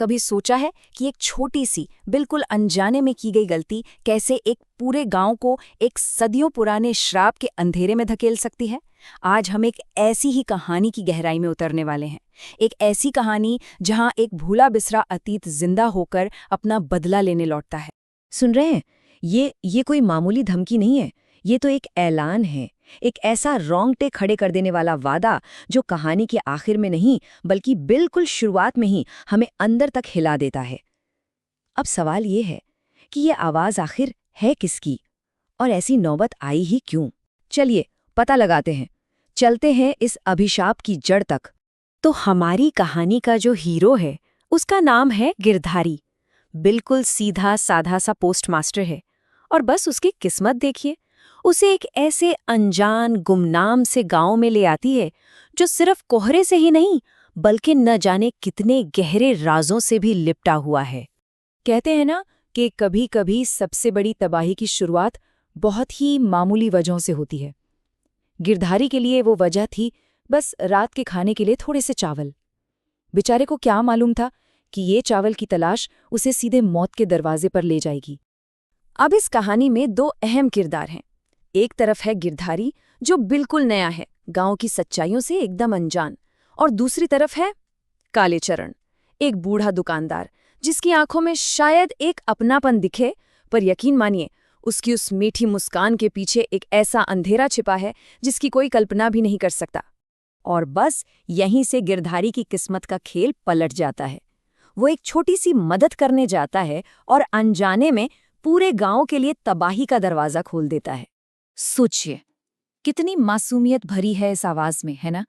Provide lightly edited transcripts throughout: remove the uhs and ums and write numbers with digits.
कभी सोचा है कि एक छोटी सी बिल्कुल अनजाने में की गई गलती कैसे एक पूरे गांव को एक सदियों पुराने श्राप के अंधेरे में धकेल सकती है? आज हम एक ऐसी ही कहानी की गहराई में उतरने वाले हैं। एक ऐसी कहानी जहां एक भूला बिसरा अतीत जिंदा होकर अपना बदला लेने लौटता है। सुन रहे हैं? ये कोई मामूली धमकी नहीं है। ये तो एक ऐलान है, एक ऐसा रोंगटे खड़े कर देने वाला वादा जो कहानी के आखिर में नहीं बल्कि बिल्कुल शुरुआत में ही हमें अंदर तक हिला देता है। अब सवाल ये है कि ये आवाज़ आखिर है किसकी और ऐसी नौबत आई ही क्यों? चलिए पता लगाते हैं, चलते हैं इस अभिशाप की जड़ तक। तो हमारी कहानी का जो हीरो है उसका नाम है गिरधारी। बिल्कुल सीधा साधा सा पोस्टमास्टर है और बस उसकी किस्मत देखिए, उसे एक ऐसे अनजान गुमनाम से गांव में ले आती है जो सिर्फ कोहरे से ही नहीं बल्कि न जाने कितने गहरे राजों से भी लिपटा हुआ है। कहते हैं ना कि कभी कभी सबसे बड़ी तबाही की शुरुआत बहुत ही मामूली वजहों से होती है। गिरधारी के लिए वो वजह थी बस रात के खाने के लिए थोड़े से चावल। बेचारे को क्या मालूम था कि ये चावल की तलाश उसे सीधे मौत के दरवाजे पर ले जाएगी। अब इस कहानी में दो अहम किरदार हैं। एक तरफ है गिरधारी जो बिल्कुल नया है, गांव की सच्चाइयों से एकदम अनजान, और दूसरी तरफ है कालीचरण, एक बूढ़ा दुकानदार जिसकी आंखों में शायद एक अपनापन दिखे, पर यकीन मानिए उसकी उस मीठी मुस्कान के पीछे एक ऐसा अंधेरा छिपा है जिसकी कोई कल्पना भी नहीं कर सकता। और बस यहीं से गिरधारी की किस्मत का खेल पलट जाता है। वो एक छोटी सी मदद करने जाता है और अनजाने में पूरे गांव के लिए तबाही का दरवाजा खोल देता है। सोचिए कितनी मासूमियत भरी है इस आवाज में, है ना?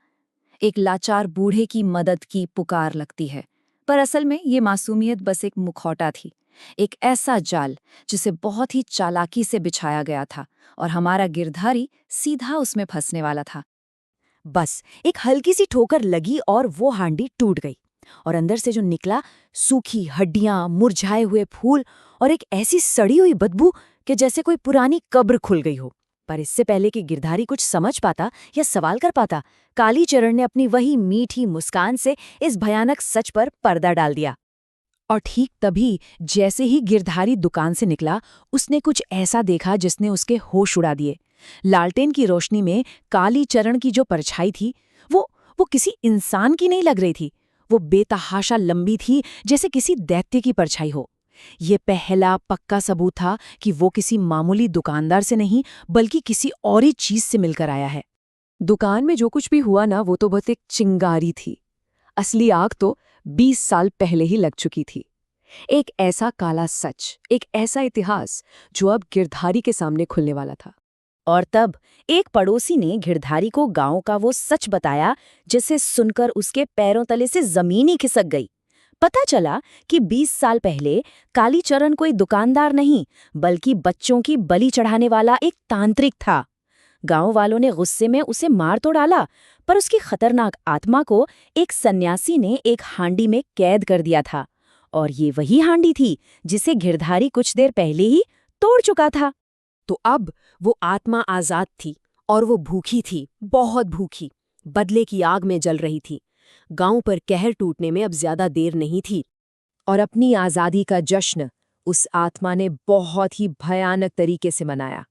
एक लाचार बूढ़े की मदद की पुकार लगती है, पर असल में ये मासूमियत बस एक मुखौटा थी, एक ऐसा जाल जिसे बहुत ही चालाकी से बिछाया गया था और हमारा गिरधारी सीधा उसमें फंसने वाला था। बस एक हल्की सी ठोकर लगी और वो हांडी टूट गई, और अंदर से जो निकला सूखी हड्डियां, मुरझाए हुए फूल और एक ऐसी सड़ी हुई बदबू कि जैसे कोई पुरानी कब्र खुल गई हो। पर इससे पहले कि गिरधारी कुछ समझ पाता या सवाल कर पाता, कालीचरण ने अपनी वही मीठी मुस्कान से इस भयानक सच पर पर्दा डाल दिया। और ठीक तभी जैसे ही गिरधारी दुकान से निकला, उसने कुछ ऐसा देखा जिसने उसके होश उड़ा दिए। लालटेन की रोशनी में कालीचरण की जो परछाई थी वो किसी इंसान की नहीं लग रही थी। वो बेतहाशा लंबी थी, जैसे किसी दैत्य की परछाई हो। ये पहला पक्का सबूत था कि वो किसी मामूली दुकानदार से नहीं बल्कि किसी और ही चीज से मिलकर आया है। दुकान में जो कुछ भी हुआ ना, वो तो बस एक चिंगारी थी। असली आग तो 20 साल पहले ही लग चुकी थी। एक ऐसा काला सच, एक ऐसा इतिहास जो अब गिरधारी के सामने खुलने वाला था। और तब एक पड़ोसी ने गिरधारी को गांव का वो सच बताया जिसे सुनकर उसके पैरों तले से जमीन ही खिसक गई। पता चला कि 20 साल पहले कालीचरण कोई दुकानदार नहीं बल्कि बच्चों की बलि चढ़ाने वाला एक तांत्रिक था। गांव वालों ने गुस्से में उसे मार तो डाला, पर उसकी खतरनाक आत्मा को एक सन्यासी ने एक हांडी में कैद कर दिया था। और ये वही हांडी थी जिसे गिरधारी कुछ देर पहले ही तोड़ चुका था। तो अब वो आत्मा आजाद थी और वो भूखी थी, बहुत भूखी, बदले की आग में जल रही थी। गांव पर कहर टूटने में अब ज्यादा देर नहीं थी और अपनी आजादी का जश्न उस आत्मा ने बहुत ही भयानक तरीके से मनाया।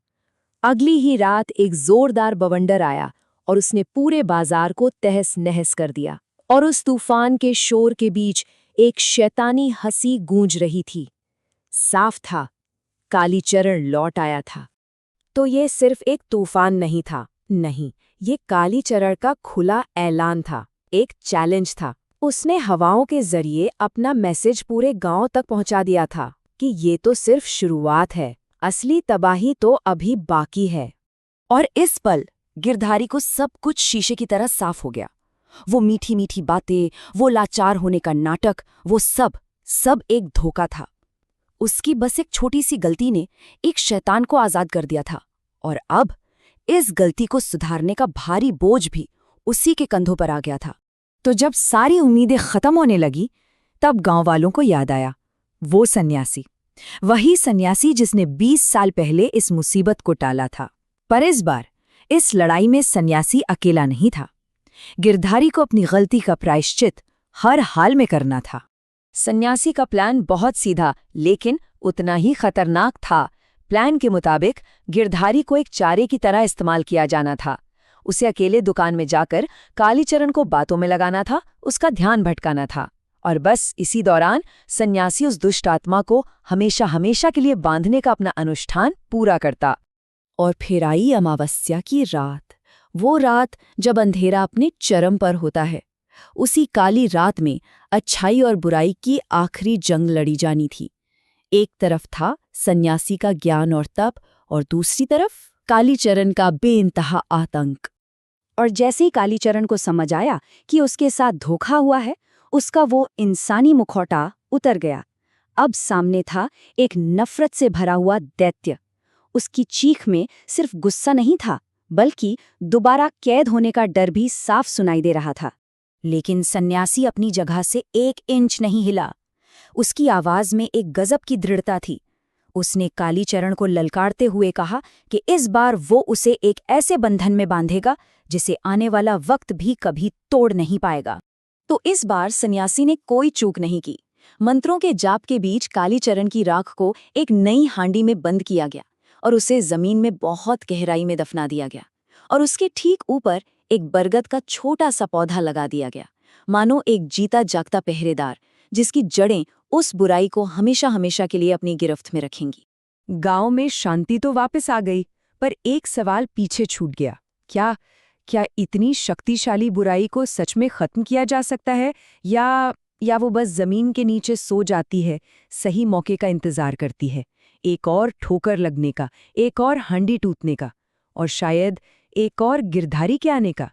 अगली ही रात एक जोरदार बवंडर आया और उसने पूरे बाजार को तहस नहस कर दिया। और उस तूफान के शोर के बीच एक शैतानी हंसी गूंज रही थी। साफ था, कालीचरण लौट आया था। तो ये सिर्फ एक तूफान नहीं था, नहीं, ये कालीचरण का खुला ऐलान था, एक चैलेंज था। उसने हवाओं के जरिए अपना मैसेज पूरे गांव तक पहुंचा दिया था कि ये तो सिर्फ शुरुआत है, असली तबाही तो अभी बाकी है। और इस पल गिरधारी को सब कुछ शीशे की तरह साफ हो गया। वो मीठी मीठी बातें, वो लाचार होने का नाटक, वो सब एक धोखा था। उसकी बस एक छोटी सी गलती ने एक शैतान को आजाद कर दिया था, और अब इस गलती को सुधारने का भारी बोझ भी उसी के कंधों पर आ गया था। तो जब सारी उम्मीदें खत्म होने लगी, तब गांव वालों को याद आया वो सन्यासी, वही सन्यासी जिसने 20 साल पहले इस मुसीबत को टाला था। पर इस बार इस लड़ाई में सन्यासी अकेला नहीं था। गिरधारी को अपनी गलती का प्रायश्चित हर हाल में करना था। सन्यासी का प्लान बहुत सीधा लेकिन उतना ही खतरनाक था। प्लान के मुताबिक गिरधारी को एक चारे की तरह इस्तेमाल किया जाना था। उसे अकेले दुकान में जाकर कालीचरण को बातों में लगाना था, उसका ध्यान भटकाना था। और बस इसी दौरान सन्यासी उस दुष्ट आत्मा को हमेशा हमेशा के लिए बांधने का अपना अनुष्ठान पूरा करता। और फिर आई अमावस्या की रात, वो रात जब अंधेरा अपने चरम पर होता है। उसी काली रात में अच्छाई और बुराई की आखिरी जंग लड़ी जानी थी। एक तरफ था सन्यासी का ज्ञान और तप, और दूसरी तरफ कालीचरण का बेइंतहा आतंक। और जैसे ही कालीचरण को समझ आया कि उसके साथ धोखा हुआ है, उसका वो इंसानी मुखौटा उतर गया। अब सामने था एक नफरत से भरा हुआ दैत्य। उसकी चीख में सिर्फ गुस्सा नहीं था, बल्कि दोबारा कैद होने का डर भी साफ सुनाई दे रहा था। लेकिन सन्यासी अपनी जगह से 1 इंच नहीं हिला। उसकी आवाज में एक गजब की दृढ़ता थी। उसने कालीचरण को ललकारते हुए कहा कि इस बार वो उसे एक ऐसे बंधन में बांधेगा जिसे आने वाला वक्त भी कभी तोड़ नहीं पाएगा। तो इस बार सन्यासी ने कोई चूक नहीं की। मंत्रों के जाप के बीच कालीचरण की राख को एक नई हांडी में बंद किया गया और उसे जमीन में बहुत गहराई में दफना दिया गया। और उसके ठीक ऊपर एक बरगद का छोटा सा पौधा लगा दिया गया, मानो एक जीता जागता पहरेदार जिसकी जड़ें उस बुराई को हमेशा हमेशा के लिए अपनी गिरफ्त में रखेंगी। गांव में शांति तो वापस आ गई, पर एक सवाल पीछे छूट गया। क्या इतनी शक्तिशाली बुराई को सच में खत्म किया जा सकता है, या वो बस जमीन के नीचे सो जाती है, सही मौके का इंतजार करती है, एक और ठोकर लगने का, एक और हंडी टूटने का, और शायद एक और गिरधारी के आने का।